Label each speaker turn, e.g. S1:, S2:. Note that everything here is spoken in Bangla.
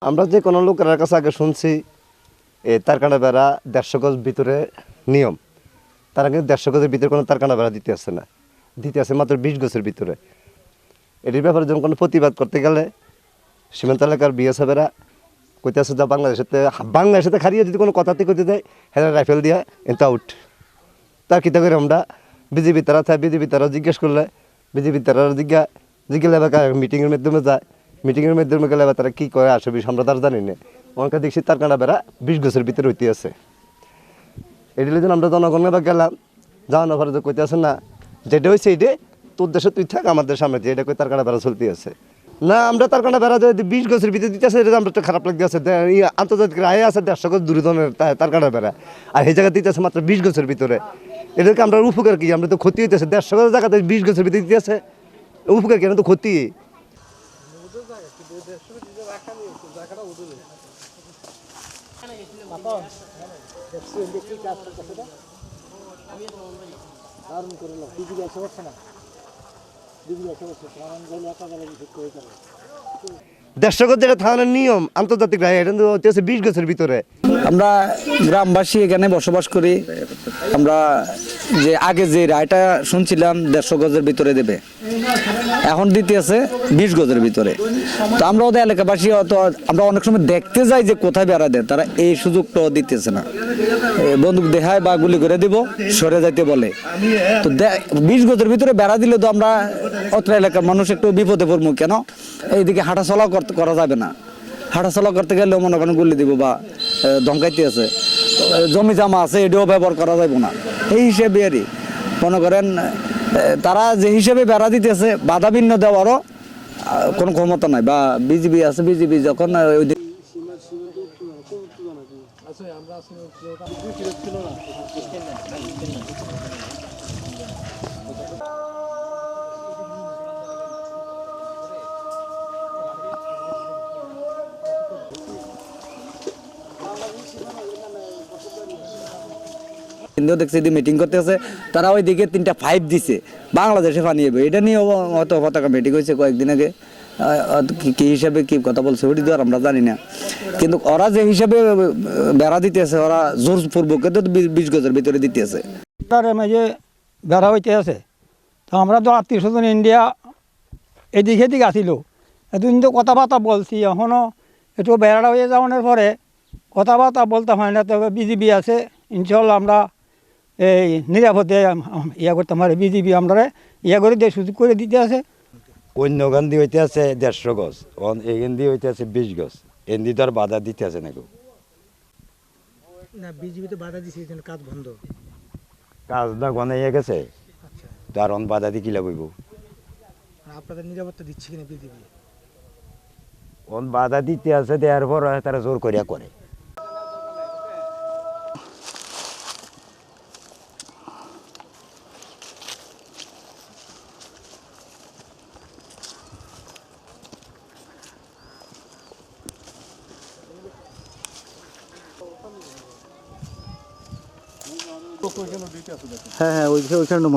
S1: আমরা যে কোনো লোকের কাছে আগে শুনছি তারকানা বেড়া 150 গজ ভিতরে নিয়ম, তারা কিন্তু 150 গজের ভিতরে কোনো তারকানা বেড়া দিতে আসে না, দিতে আসে মাত্র 20 গজের ভিতরে। এটির ব্যাপারে যখন কোনো প্রতিবাদ করতে গেলে সীমান্ত এলাকার বিএসএফেরা কইতে আসে যা বাংলাদেশেতে খারিয়ে যদি কোনো কথাতে কইতে দেয় হ্যাঁ রাইফেল দিয়া এত আউট। তার কিতা করে আমরা বিজেপি তারা জিজ্ঞেস করলে বিজেপি তারা জিজ্ঞাসা মিটিংয়ের মাধ্যমে যায়, মিটিংয়ের মাধ্যমে গেলে তারা কী করে আসবে আমরা তার জানি না। অনেকে দেখছি তার কাঁটা বেড়া 20 গজের ভিতরে হইতে আছে। এটি জন্য আমরা জনগণের বা গেলাম যাওয়ানোর পরে যে কইতে আসে না যেটা হয়েছে এইটা তোর দেশে তুই থাক আমাদের সামনে দিয়ে এটা কই তার কাঁটা বেড়া চলতে আছে না। আমরা তার কাঁটা বেড়া যদি 20 গজের ভিতরে দিতে আছে এটা আমরা একটু খারাপ লাগতে আছে। আন্তর্জাতিক রায় আছে 150 গজ দূরে ধরনের তার কাঁটা বেড়া, আর এই জায়গায় দিতে আছে মাত্র 20 গজের ভিতরে। এদেরকে আমরা উপকার কি? আমরা তো ক্ষতি হইতেছে। 150 গজের জায়গাতে 20 গজের ভিতরে দিতে আছে, উপকার কি? তো ক্ষতি। দেড়শো গজ যেটা থানার নিয়ম আন্তর্জাতিক রায়, এটা হচ্ছে 20 গজের ভিতরে।
S2: আমরা গ্রামবাসী এখানে বসবাস করি। আমরা যে আগে যে রায়টা শুনছিলাম 150 গজের ভিতরে দেবে, এখন দিতে আছে 20 গজের ভিতরে। তো আমরা ওদের এলাকাবাসী তো আমরা অনেক সময় দেখতে যাই যে কোথায় বেড়া দেয়, তারা এই সুযোগটা দিতেছে না। বন্দুক দেখায় বা গুলি করে দিব, সরে যাইতে বলে। তো 20 গজের ভিতরে বেড়া দিলে তো আমরা অত্র এলাকার মানুষ একটু বিপদে পড়বো। কেন এইদিকে হাঁটাচলাও করা যাবে না, হাঁটাচলা করতে গেলেও মনে করেন গুলি দিব বা ধমকাইতে আছে, জমি জামা আছে এটাও ব্যবহার করা যাবে না। এই হিসেবে আর মনে করেন তারা যে হিসেবে বেড়া দিতেছে বাধা বিঘ্ন দেওয়ারও কোনো ক্ষমতা নাই। বা বিজিবি আছে, বিজিবি যখন দেখছি মিটিং করতে আছে, তারা ওই দিকে 3টা 5 দিছে বাংলাদেশে ফানিয়ে। এটা নিয়ে হয়তো পতাকা মিটিং হয়েছে কয়েকদিন আগে। কি হিসাবে কি কথা বলছে ওটি তো আর আমরা জানি না, কিন্তু ওরা যে হিসাবে বেড়া দিতেছে ওরা জোরপূর্বক 20 গজের ভিতরে দিতেছে।
S3: যে বেড়া হইতে আছে, তো আমরা তো আত্মীয় স্বজন ইন্ডিয়া এদিকে এদিকে আসিল, এতদিন তো কথাবার্তা বলছি। এখনও একটু বেড়া হয়ে যাওয়ানোর পরে কথাবার্তা বলতে হয় না। তবে বিজিবি আছে, ইনশাল্লাহ আমরা এই নিরাপদে ইয়া করতে পারি। বিজিবি আমরা ইয়া করে দিয়ে সুযোগ করে দিতে আছে।
S4: অন্য গান্ধী হইতে আছে 150 গজ, এই গান্ধী হইতে আছে 20 গজ। এন্দি তো আর বাধা দিতে আছে না কেউ।
S5: না বিজিবি তো বাধা দিছে, কাজ বন্ধ,
S4: কাজ না গনাইয়া গেছে, তার বাধা দিয়ে কিলা কইব।
S5: আপনাদের নিরাপত্তা দিচ্ছে কিনা বিজিবি?
S4: বাধা দিতে আছে, দেওয়ার পর তারা জোর করিয়া করে।
S2: হ্যাঁ হ্যাঁ ওইখানে